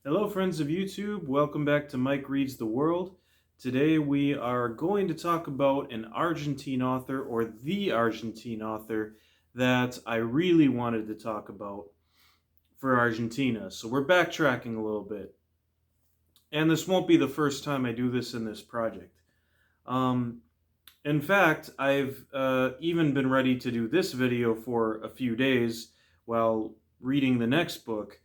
Hello friends of YouTube, welcome back to Mike Reads the World. Today we are going to talk about an Argentine author, or the Argentine author, that I really wanted to talk about for Argentina. So we're backtracking a little bit. And this won't be the first time I do this in this project. Um, in fact, I've even been ready to do this video for a few days while reading the next book.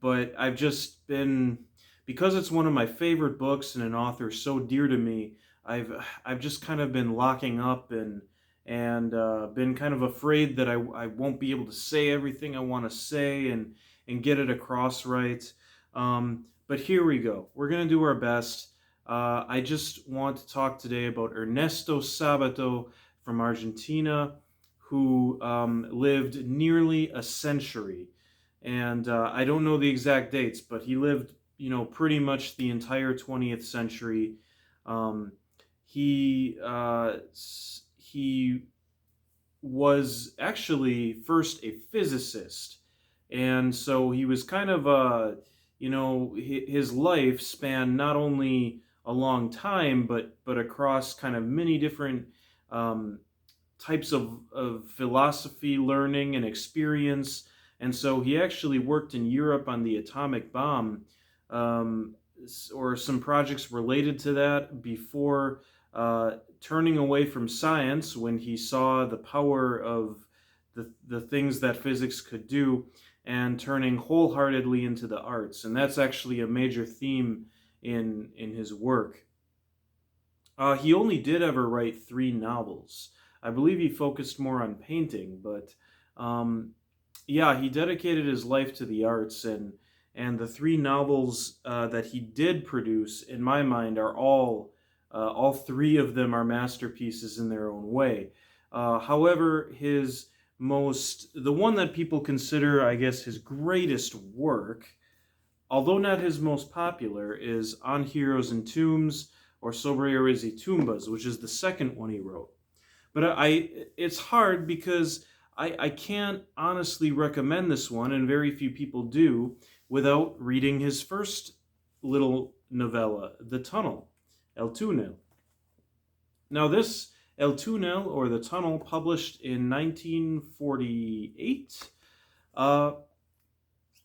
But I've just been, because it's one of my favorite books and an author so dear to me, I've just kind of been locking up and been kind of afraid that I won't be able to say everything I want to say and get it across right. But here we go. We're going to do our best. I just want to talk today about Ernesto Sabato from Argentina, who lived nearly a century. And I don't know the exact dates, but he lived, pretty much the entire 20th century. Um, he was actually first a physicist, and so he was kind of his life spanned not only a long time, but across kind of many different um, types of philosophy, learning, and experience. And so he actually worked in Europe on the atomic bomb, um, or some projects related to that, before turning away from science when he saw the power of the things that physics could do, and turning wholeheartedly into the arts. And that's actually a major theme in his work. He only did ever write 3 novels. I believe he focused more on painting, but yeah, he dedicated his life to the arts, and the 3 novels that he did produce, in my mind, are all 3 of them are masterpieces in their own way. However, the one that people consider, I guess, his greatest work, although not his most popular, is On Heroes and Tombs, or Sobre Héroes y Tumbas, which is the second one he wrote. But it's hard because I can't honestly recommend this one, and very few people do, without reading his first little novella, The Tunnel, El Túnel. Now this El Túnel, or The Tunnel, published in 1948,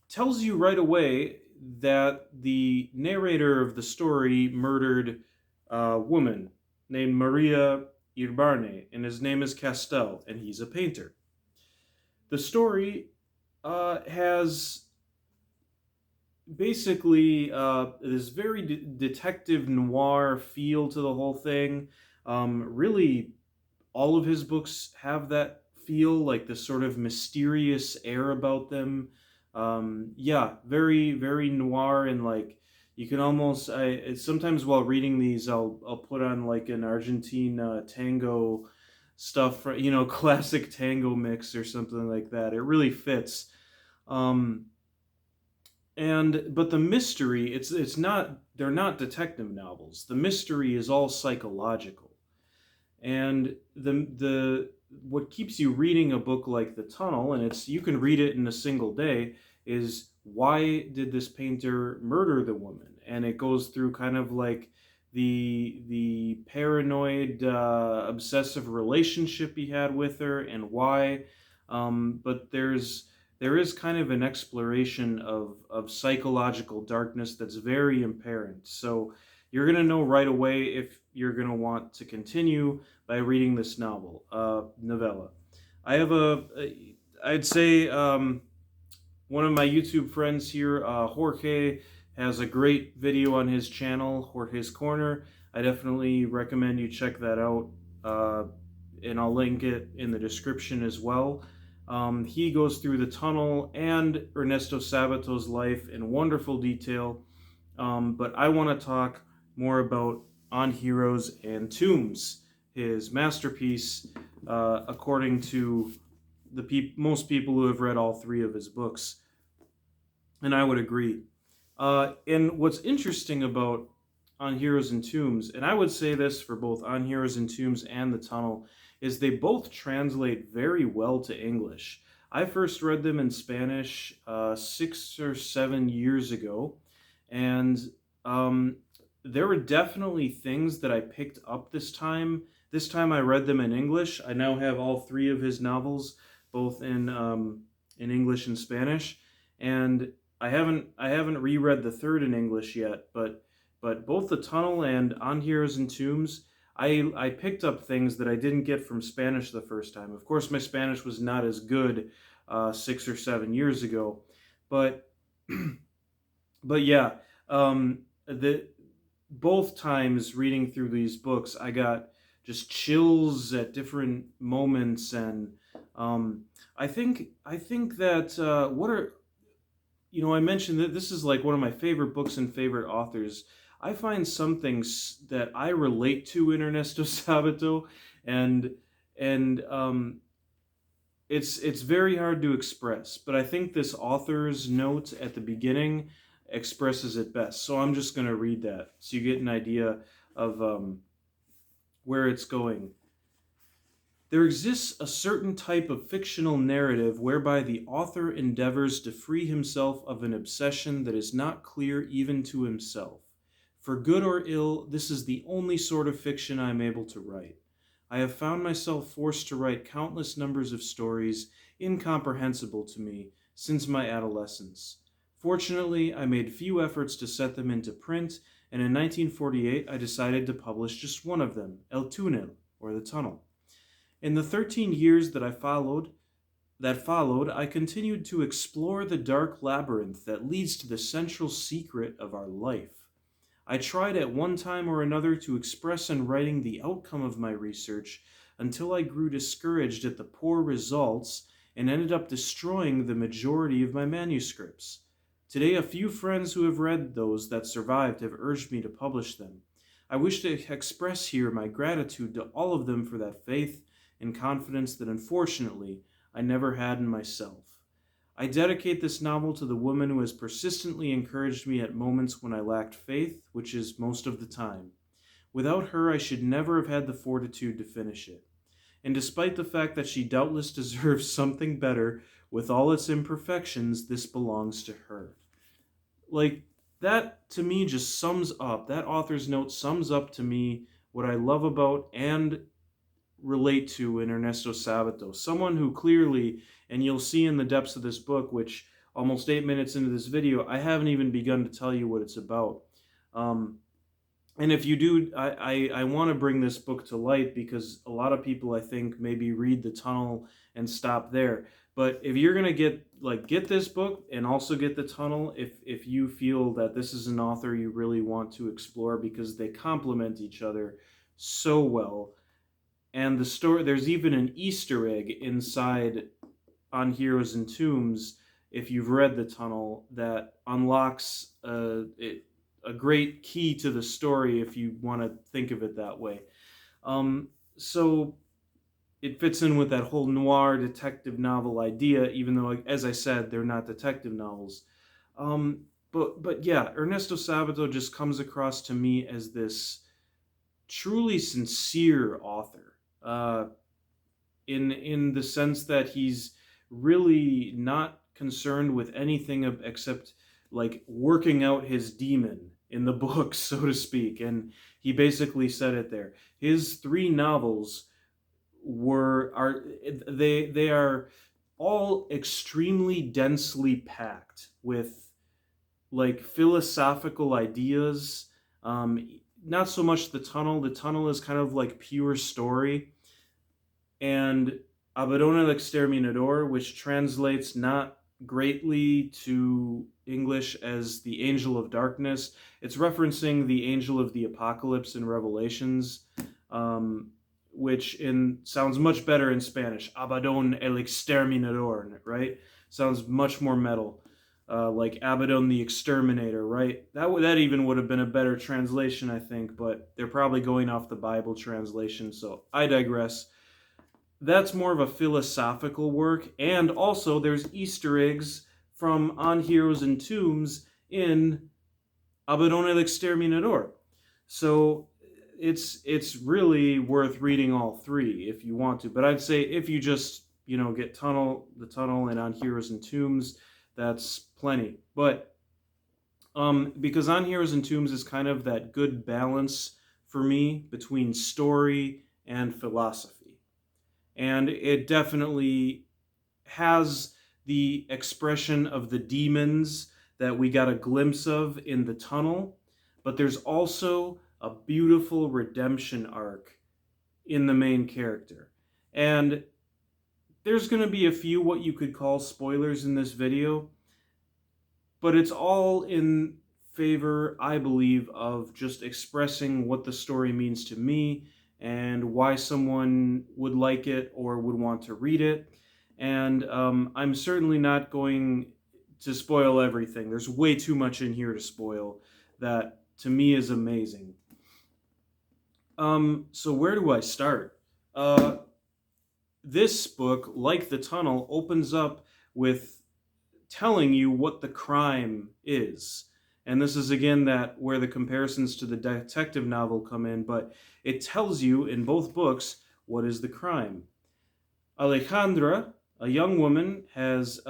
tells you right away that the narrator of the story murdered a woman named Maria Irbarne, and his name is Castel, and he's a painter. The story has basically this very detective noir feel to the whole thing. Really, all of his books have that feel, like this sort of mysterious air about them. Yeah, very, very noir, and like you can almost, sometimes while reading these, I'll put on like an Argentine tango stuff, classic tango mix or something like that. It really fits. Um, but the mystery, it's not, they're not detective novels. The mystery is all psychological. And the what keeps you reading a book like The Tunnel, and you can read it in a single day, is why did this painter murder the woman? And it goes through kind of like the paranoid, obsessive relationship he had with her, and why. But there is kind of an exploration of psychological darkness that's very apparent. So you're going to know right away if you're going to want to continue by reading this novella. I have I'd say one of my YouTube friends here, Jorge, has a great video on his channel, Jorge's Corner. I definitely recommend you check that out, and I'll link it in the description as well. He goes through The Tunnel and Ernesto Sabato's life in wonderful detail, but I want to talk more about On Heroes and Tombs, his masterpiece, according to most people who have read all 3 of his books. And I would agree. And what's interesting about On Heroes and Tombs, and I would say this for both On Heroes and Tombs and The Tunnel, is they both translate very well to English. I first read them in Spanish 6 or 7 years ago, and um, there were definitely things that I picked up this time. This time I read them in English. I now have all three of his novels, both in English and Spanish, and I haven't reread the third in English yet. But both The Tunnel and On Heroes and Tombs, I picked up things that I didn't get from Spanish the first time. Of course, my Spanish was not as good 6 or 7 years ago, but but yeah, the both times reading through these books, I got just chills at different moments, and um, I think that what are I mentioned that this is like one of my favorite books and favorite authors. I find some things that I relate to in Ernesto Sabato, and and it's very hard to express. But I think this author's note at the beginning expresses it best. So I'm just going to read that so you get an idea of where it's going. There exists a certain type of fictional narrative whereby the author endeavors to free himself of an obsession that is not clear even to himself. For good or ill, this is the only sort of fiction I am able to write. I have found myself forced to write countless numbers of stories incomprehensible to me since my adolescence. Fortunately, I made few efforts to set them into print, and in 1948 I decided to publish just one of them, El Túnel, or The Tunnel. In the 13 years that followed, I continued to explore the dark labyrinth that leads to the central secret of our life. I tried at one time or another to express in writing the outcome of my research until I grew discouraged at the poor results and ended up destroying the majority of my manuscripts. Today, a few friends who have read those that survived have urged me to publish them. I wish to express here my gratitude to all of them for that faith and confidence that unfortunately I never had in myself. I dedicate this novel to the woman who has persistently encouraged me at moments when I lacked faith, which is most of the time. Without her, I should never have had the fortitude to finish it. And despite the fact that she doubtless deserves something better, with all its imperfections, this belongs to her. Like, that to me just sums up, that author's note sums up to me what I love about and relate to in Ernesto Sabato. Someone who clearly, and you'll see in the depths of this book, which almost 8 minutes into this video, I haven't even begun to tell you what it's about. Um, and if you do, I want to bring this book to light because a lot of people, I think, maybe read The Tunnel and stop there. But if you're gonna get this book and also get The Tunnel, if you feel that this is an author you really want to explore because they complement each other so well. And the story, there's even an Easter egg inside On Heroes and Tombs, if you've read The Tunnel, that unlocks a great key to the story if you want to think of it that way. So it fits in with that whole noir detective novel idea, even though, as I said, they're not detective novels. But yeah, Ernesto Sabato just comes across to me as this truly sincere author, in the sense that he's really not concerned with anything except like working out his demon in the book, so to speak. And he basically said it there. His three novels they are all extremely densely packed with like philosophical ideas. Not so much The Tunnel. The Tunnel is kind of like pure story. And Abaddon el Exterminador, which translates not greatly to English as the Angel of Darkness. It's referencing the Angel of the Apocalypse in Revelations, which sounds much better in Spanish. Abaddon el Exterminador, right? Sounds much more metal. Like Abaddon the Exterminator, right? That even would have been a better translation, I think, but they're probably going off the Bible translation, so I digress. That's more of a philosophical work, and also there's Easter eggs from On Heroes and Tombs in Abaddon el Exterminador. So it's really worth reading all three if you want to, but I'd say if you just get the tunnel, and On Heroes and Tombs, that's plenty. But because On Heroes and Tombs is kind of that good balance for me between story and philosophy. And it definitely has the expression of the demons that we got a glimpse of in the tunnel, but there's also a beautiful redemption arc in the main character. And there's going to be a few what you could call spoilers in this video, but it's all in favor, I believe, of just expressing what the story means to me and why someone would like it or would want to read it. And I'm certainly not going to spoil everything. There's way too much in here to spoil that to me is amazing. So where do I start? This book, like The Tunnel, opens up with telling you what the crime is. And this is again that where the comparisons to the detective novel come in, but it tells you in both books what is the crime. Alejandra, a young woman, has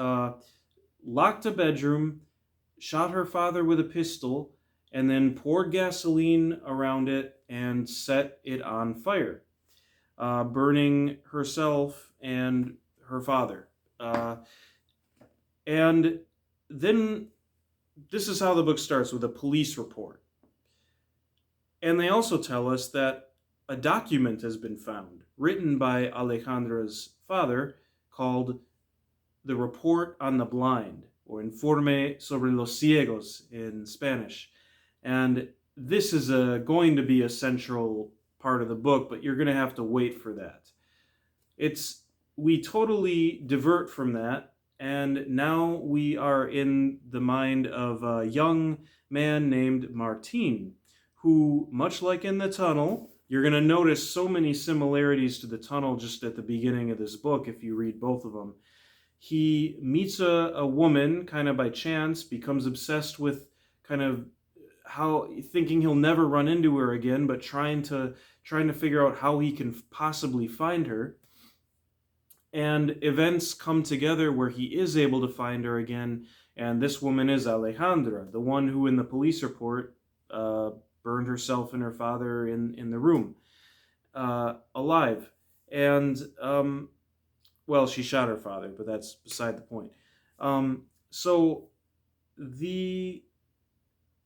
locked a bedroom, shot her father with a pistol, and then poured gasoline around it and set it on fire, burning herself and her father. And then this is how the book starts, with a police report. And they also tell us that a document has been found, written by Alejandra's father, called The Report on the Blind, or Informe sobre los Ciegos in Spanish. And this is going to be a central part of the book, but you're going to have to wait for that. We totally divert from that, and now we are in the mind of a young man named Martín, who, much like in The Tunnel, you're going to notice so many similarities to The Tunnel just at the beginning of this book if you read both of them. He meets a woman kind of by chance, becomes obsessed with kind of thinking he'll never run into her again, but trying to figure out how he can possibly find her. And events come together where he is able to find her again, and this woman is Alejandra, the one who in the police report burned herself and her father in the room, alive. And, well, she shot her father, but that's beside the point. So the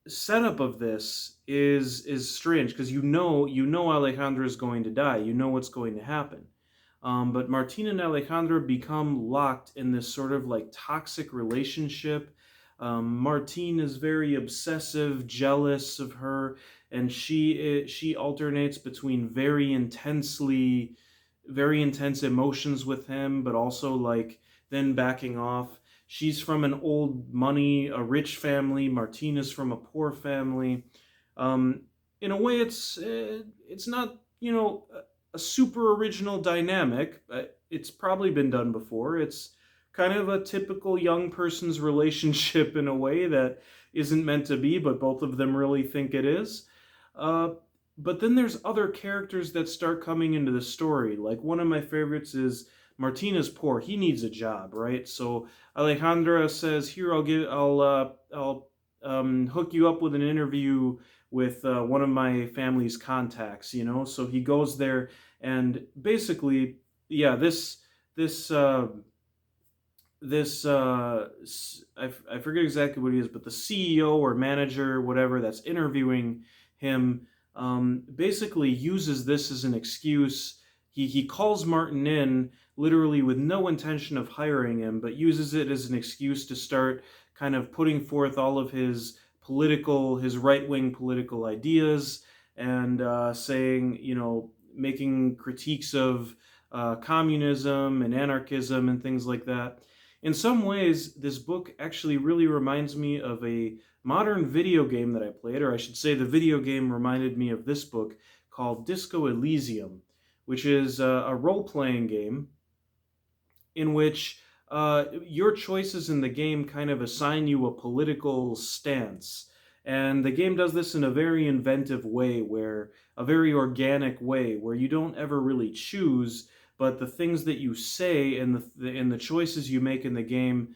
setup of this is strange, because you know Alejandra is going to die. You know what's going to happen. But Martín and Alejandra become locked in this sort of like toxic relationship. Martín is very obsessive, jealous of her, and she alternates between very intense emotions with him, but also like then backing off. She's from an a rich family. Martín is from a poor family. In a way, it's not, a super original dynamic. It's probably been done before. It's kind of a typical young person's relationship in a way that isn't meant to be, but both of them really think it is. But then there's other characters that start coming into the story. Like one of my favorites is Martín is poor. He needs a job, right? So Alejandra says, "Here, I'll hook you up with an interview with one of my family's contacts." So he goes there, and basically, yeah, I forget exactly what he is, but the CEO or manager, whatever, that's interviewing him, basically uses this as an excuse. He calls Martín in literally with no intention of hiring him, but uses it as an excuse to start kind of putting forth all of his right-wing political ideas, and saying, making critiques of communism and anarchism and things like that. In some ways, this book actually really reminds me of a modern video game that I played, or I should say the video game reminded me of this book, called Disco Elysium, which is a role-playing game in which your choices in the game kind of assign you a political stance. And the game does this in a very inventive way, a very organic way, where you don't ever really choose, but the things that you say and the choices you make in the game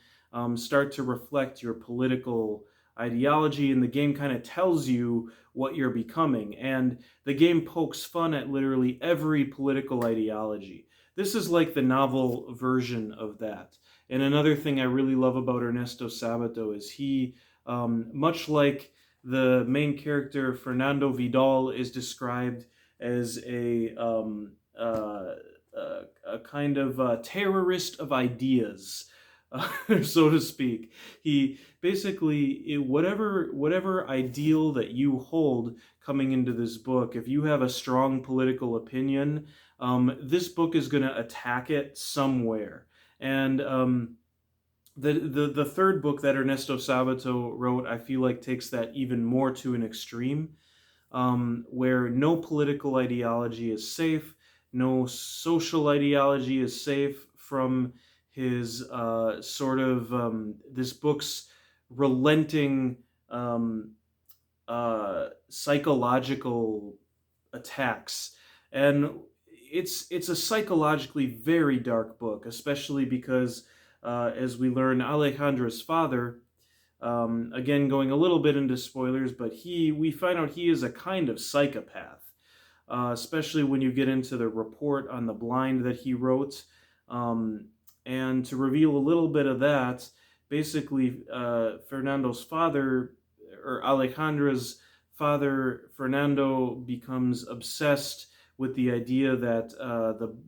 start to reflect your political ideology, and the game kind of tells you what you're becoming. And the game pokes fun at literally every political ideology. This is like the novel version of that. And another thing I really love about Ernesto Sabato is he, much like the main character Fernando Vidal is described as a kind of terrorist of ideas, so to speak. He basically, whatever ideal that you hold coming into this book, if you have a strong political opinion, this book is going to attack it somewhere. And the third book that Ernesto Sabato wrote, I feel like takes that even more to an extreme, where no political ideology is safe, no social ideology is safe from his this book's relenting psychological attacks. And it's a psychologically very dark book, especially because, as we learn, Alejandra's father, again going a little bit into spoilers, but we find out he is a kind of psychopath, especially when you get into the report on the blind that he wrote. And to reveal a little bit of that, basically, Fernando's father, or Alejandra's father, Fernando, becomes obsessed with the idea that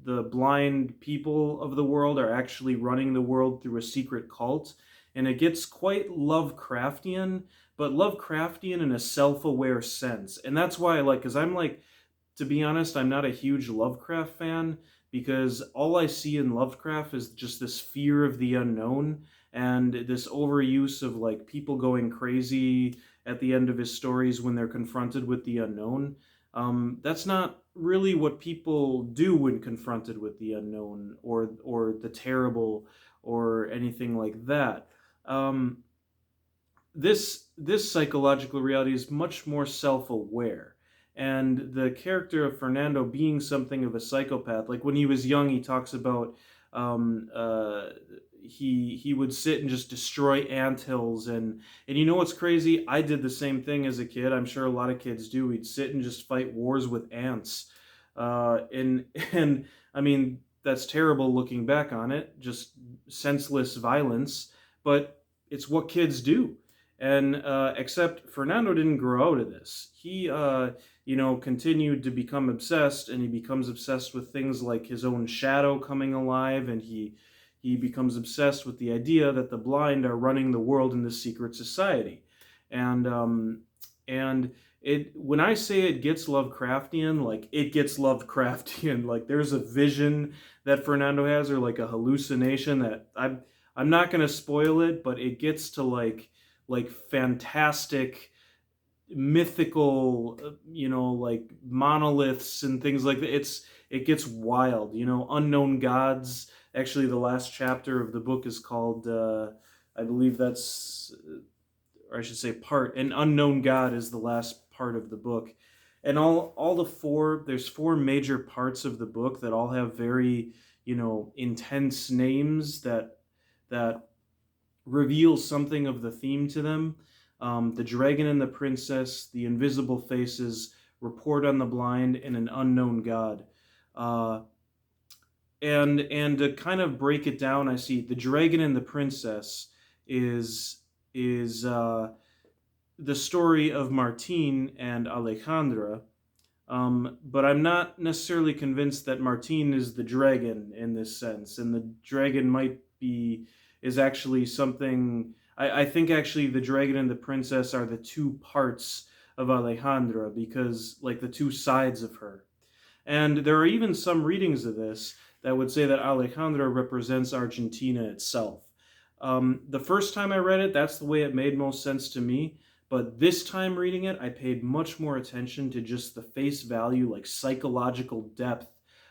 the blind people of the world are actually running the world through a secret cult. And it gets quite Lovecraftian, but Lovecraftian in a self-aware sense. And that's why I like, because I'm like, to be honest, I'm not a huge Lovecraft fan, because all I see in Lovecraft is just this fear of the unknown and this overuse of like people going crazy at the end of his stories when they're confronted with the unknown. That's not really what people do when confronted with the unknown or the terrible or anything like that. Um, this psychological reality is much more self-aware, and the character of Fernando being something of a psychopath, like when he was young, he talks about um, uh, he would sit and just destroy anthills, and you know what's crazy? I did the same thing as a kid. I'm sure a lot of kids do. We'd sit and just fight wars with ants, and and I mean that's terrible looking back on it, just senseless violence, but it's what kids do. And except Fernando didn't grow out of this. He, continued to become obsessed, and he becomes obsessed with things like his own shadow coming alive, and he becomes obsessed with the idea that the blind are running the world in this secret society. And it when I say it gets Lovecraftian, like it gets Lovecraftian. Like there's a vision that Fernando has, or like a hallucination that I'm not gonna spoil it, but it gets to like fantastic mythical, like monoliths and things like that. It gets wild, unknown gods. Actually, the last chapter of the book is called, I believe that's, or I should say part, an unknown god is the last part of the book. And there's four major parts of the book that all have very, intense names that reveal something of the theme to them. The Dragon and the Princess, The Invisible Faces, Report on the Blind, and An Unknown God. Uh, and to kind of break it down, I see The Dragon and the Princess is the story of Martín and Alejandra. But I'm not necessarily convinced that Martín is the dragon in this sense, and the dragon is actually something. I think actually the dragon and the princess are the two parts of Alejandra, because like the two sides of her. And there are even some readings of this that would say that Alejandra represents Argentina itself. The first time I read it, that's the way it made most sense to me. But this time reading it, I paid much more attention to just the face value, like psychological depth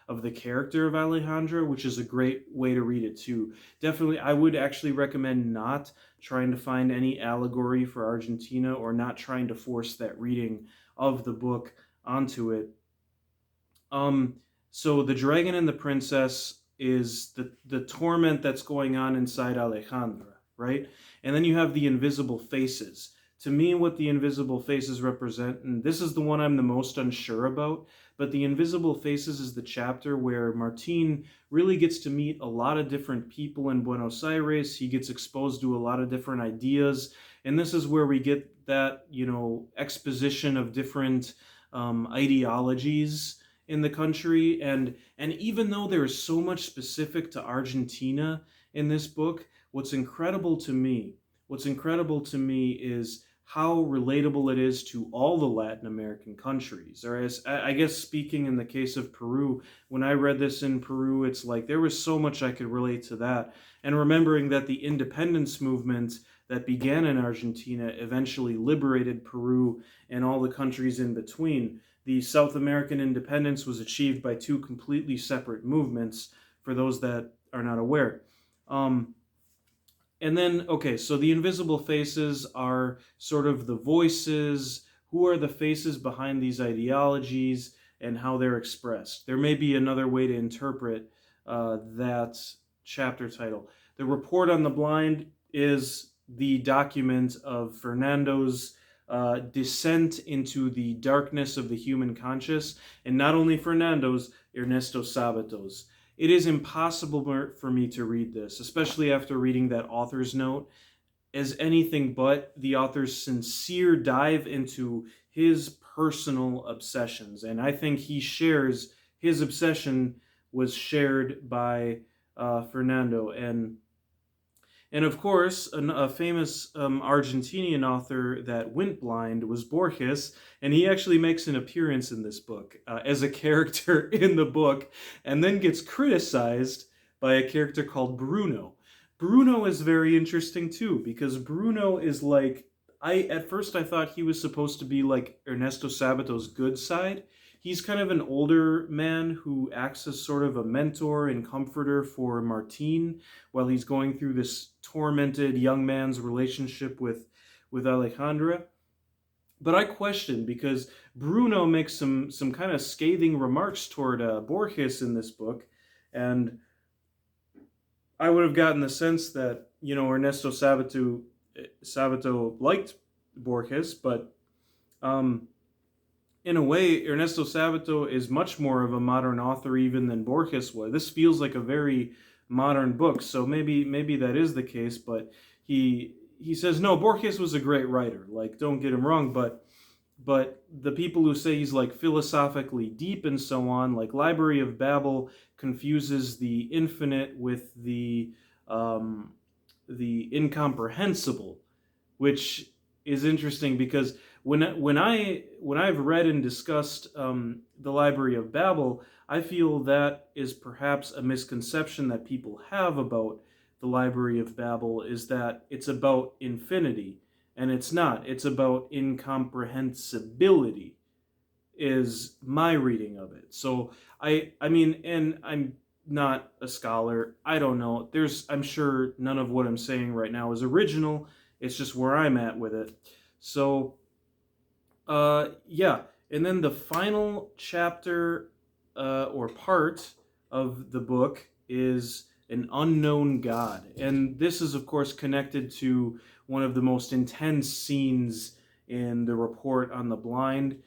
of the character of Alejandra, which is a great way to read it too. Definitely, I would actually recommend not trying to find any allegory for Argentina, or not trying to force that reading of the book onto it. Um, So the dragon and the princess is the torment that's going on inside Alejandra, right? And then you have the invisible faces. To me, what the invisible faces represent, and this is the one I'm the most unsure about, but the invisible faces is the chapter where Martín really gets to meet a lot of different people in Buenos Aires. He gets exposed to a lot of different ideas, and this is where we get that, exposition of different ideologies in the country. And even though there is so much specific to Argentina in this book, what's incredible to me is how relatable it is to all the Latin American countries. Or as I guess, speaking in the case of Peru, when I read this in Peru, it's like there was so much I could relate to that. And remembering that the independence movement that began in Argentina eventually liberated Peru and all the countries in between. The South American independence was achieved by two completely separate movements, for those that are not aware. And then, okay, so the invisible faces are sort of the voices. Who are the faces behind these ideologies and how they're expressed? There may be another way to interpret that chapter title. The Report on the Blind is the document of Fernando's descent into the darkness of the human conscious, and not only Fernando's, Ernesto Sabato's. It is impossible for me to read this, especially after reading that author's note, as anything but the author's sincere dive into his personal obsessions. And I think his obsession was shared by Fernando. And of course, a famous Argentinian author that went blind was Borges, and he actually makes an appearance in this book as a character in the book, and then gets criticized by a character called Bruno. Bruno is very interesting too, because Bruno is like, at first I thought he was supposed to be like Ernesto Sabato's good side. He's kind of an older man who acts as sort of a mentor and comforter for Martín while he's going through this tormented young man's relationship with Alejandra. But I question, because Bruno makes some kind of scathing remarks toward Borges in this book, and I would have gotten the sense that, Ernesto Sabato liked Borges, but in a way, Ernesto Sabato is much more of a modern author even than Borges was. This feels like a very modern book, so maybe that is the case. But he says no, Borges was a great writer. Like, don't get him wrong, but the people who say he's like philosophically deep and so on, like Library of Babel confuses the infinite with the incomprehensible, which is interesting because when I've read and discussed the Library of Babel, I feel that is perhaps a misconception that people have about the Library of Babel, is that it's about infinity, and it's not. It's about incomprehensibility, is my reading of it. So I mean, and I'm not a scholar. I don't know. I'm sure none of what I'm saying right now is original. It's just where I'm at with it. So yeah, and then the final chapter or part of the book is an unknown God, and this is of course connected to one of the most intense scenes in the Report on the Blind,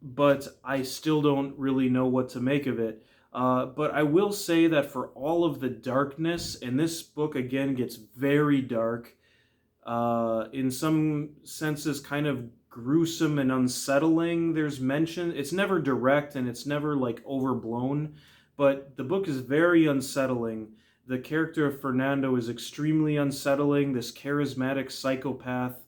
but I still don't really know what to make of it. But I will say that for all of the darkness, and this book again gets very dark, in some senses kind of gruesome and unsettling. There's mention, it's never direct and it's never like overblown, but the book is very unsettling. The character of Fernando is extremely unsettling, this charismatic psychopath,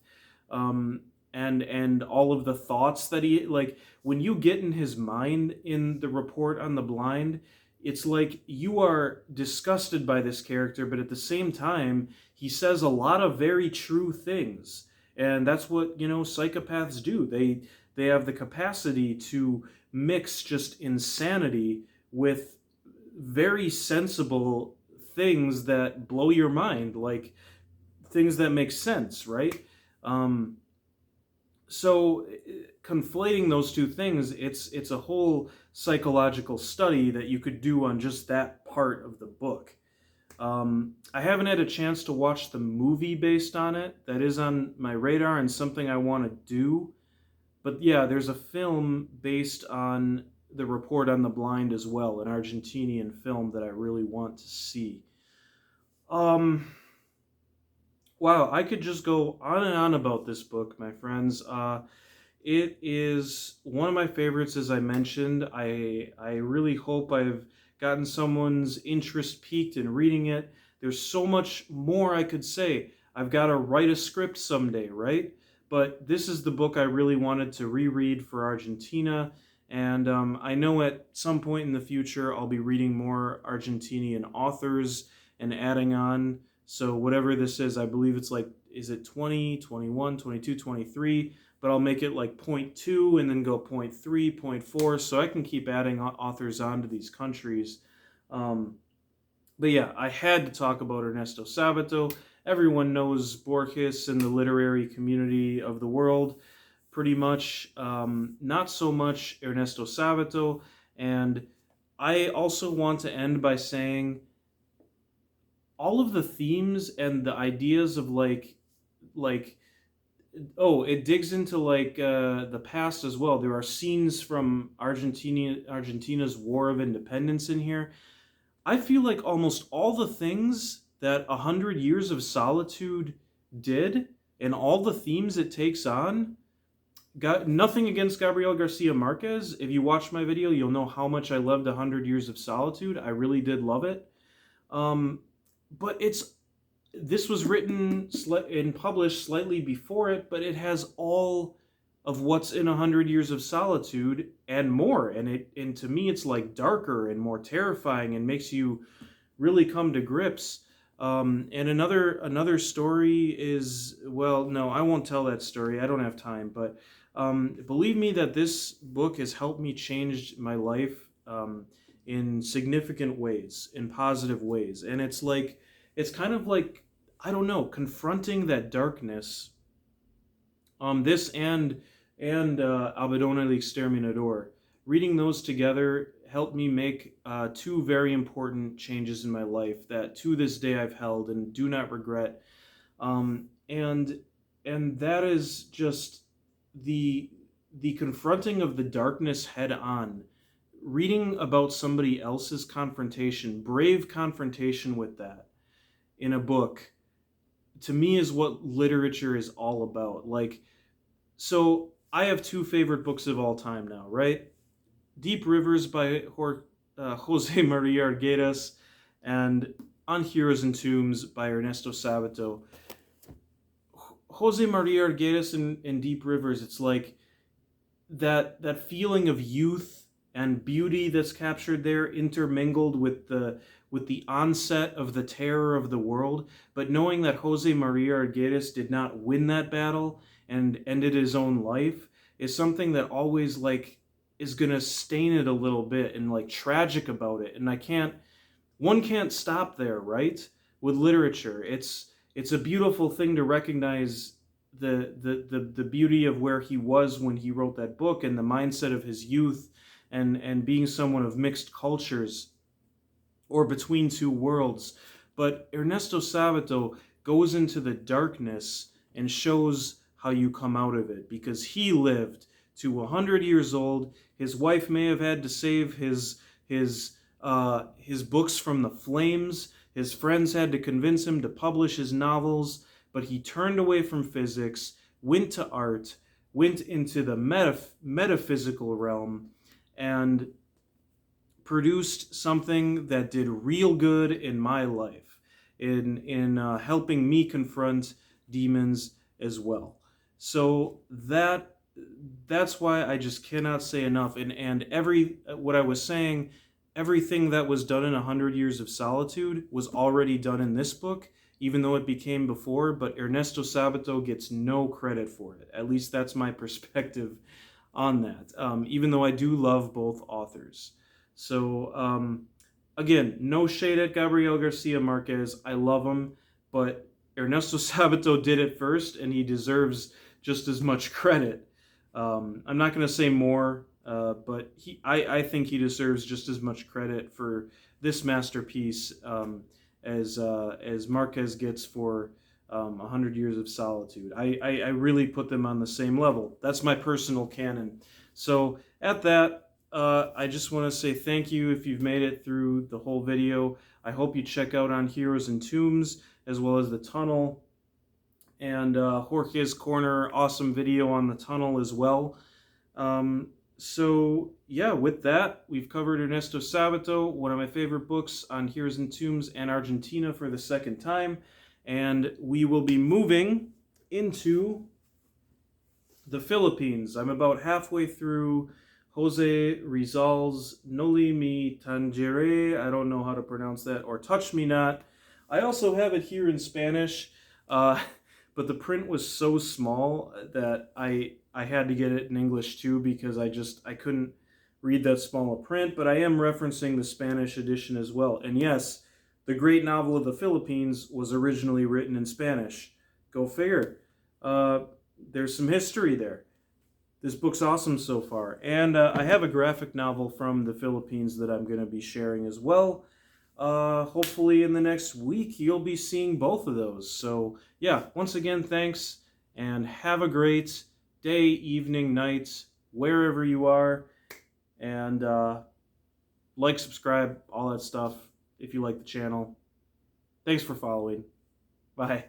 and all of the thoughts that he, like, when you get in his mind in the Report on the Blind, it's like you are disgusted by this character, but at the same time, he says a lot of very true things. And that's what, psychopaths do. They have the capacity to mix just insanity with very sensible things that blow your mind, like things that make sense, right? So conflating those two things, it's a whole psychological study that you could do on just that part of the book. I haven't had a chance to watch the movie based on it. That is on my radar and something I want to do. But yeah, there's a film based on the Report on the Blind as well, an Argentinian film that I really want to see. Um, wow, I could just go on and on about this book, my friends. It is one of my favorites, as I mentioned. I really hope I've gotten someone's interest piqued in reading it. There's so much more I could say. I've got to write a script someday, right? But this is the book I really wanted to reread for Argentina. And I know at some point in the future I'll be reading more Argentinian authors and adding on. So, whatever this is, I believe it's like, is it 20, 21, 22, 23? But I'll make it like point 0.2 and then go point 0.3, point 0.4, so I can keep adding authors onto these countries. Um, but yeah, I had to talk about Ernesto Sabato. Everyone knows Borges in the literary community of the world, pretty much. Not so much Ernesto Sabato. And I also want to end by saying all of the themes and the ideas of like oh, it digs into like the past as well. There are scenes from Argentina's War of Independence in here. I feel like almost all the things that 100 Years of Solitude did and all the themes it takes on. Got nothing against Gabriel Garcia Marquez. If you watch my video, you'll know how much I loved 100 Years of Solitude. I really did love it. Um, but this was written and published slightly before it, but it has all of what's in 100 Years of Solitude and more. And to me, it's like darker and more terrifying and makes you really come to grips. And another story is, well, no, I won't tell that story. I don't have time. But believe me that this book has helped me change my life in significant ways, in positive ways. And it's kind of like, I don't know, confronting that darkness. This and Abandon el Exterminador, reading those together helped me make two very important changes in my life that to this day I've held and do not regret. And that is just the confronting of the darkness head on, reading about somebody else's confrontation, brave confrontation with that in a book, to me is what literature is all about. Like, so I have two favorite books of all time now, right? Deep Rivers by Jose Maria Arguedas and On Heroes and Tombs by Ernesto Sabato. Jose Maria Arguedas in Deep Rivers, it's like that feeling of youth and beauty that's captured there, intermingled with the onset of the terror of the world. But knowing that Jose Maria Arguedas did not win that battle and ended his own life is something that always like is gonna stain it a little bit and like tragic about it. And one can't stop there, right? With literature, it's a beautiful thing to recognize the beauty of where he was when he wrote that book and the mindset of his youth and being someone of mixed cultures or between two worlds. But Ernesto Sabato goes into the darkness and shows how you come out of it, because he lived to 100 years old. His wife may have had to save his books from the flames. His friends had to convince him to publish his novels, but he turned away from physics, went to art, went into the metaphysical realm, and produced something that did real good in my life, in helping me confront demons as well. So that's why I just cannot say enough. And every what I was saying, everything that was done in 100 Years of Solitude was already done in this book, even though it became before. But Ernesto Sabato gets no credit for it. At least that's my perspective on that. Even though I do love both authors. So again, no shade at Gabriel Garcia Marquez. I love him, but Ernesto Sabato did it first, and he deserves just as much credit. I'm not going to say more, but I think he deserves just as much credit for this masterpiece as Marquez gets for 100 Years of Solitude. I really put them on the same level. That's my personal canon. So at that, I just want to say thank you if you've made it through the whole video. I hope you check out On Heroes and Tombs, as well as The Tunnel, and Jorge's Corner, awesome video on The Tunnel as well. So yeah, with that, we've covered Ernesto Sabato, one of my favorite books, On Heroes and Tombs, and Argentina for the second time. And we will be moving into the Philippines. I'm about halfway through Jose Rizal's Noli Me Tangere. I don't know how to pronounce that, or Touch Me Not. I also have it here in Spanish, but the print was so small that I had to get it in English too, because I couldn't read that small a print. But I am referencing the Spanish edition as well. And yes, the great novel of the Philippines was originally written in Spanish. Go figure. There's some history there. This book's awesome so far. And I have a graphic novel from the Philippines that I'm going to be sharing as well. Hopefully in the next week you'll be seeing both of those. So yeah, once again, thanks, and have a great day, evening, night, wherever you are. And like, subscribe, all that stuff if you like the channel. Thanks for following. Bye.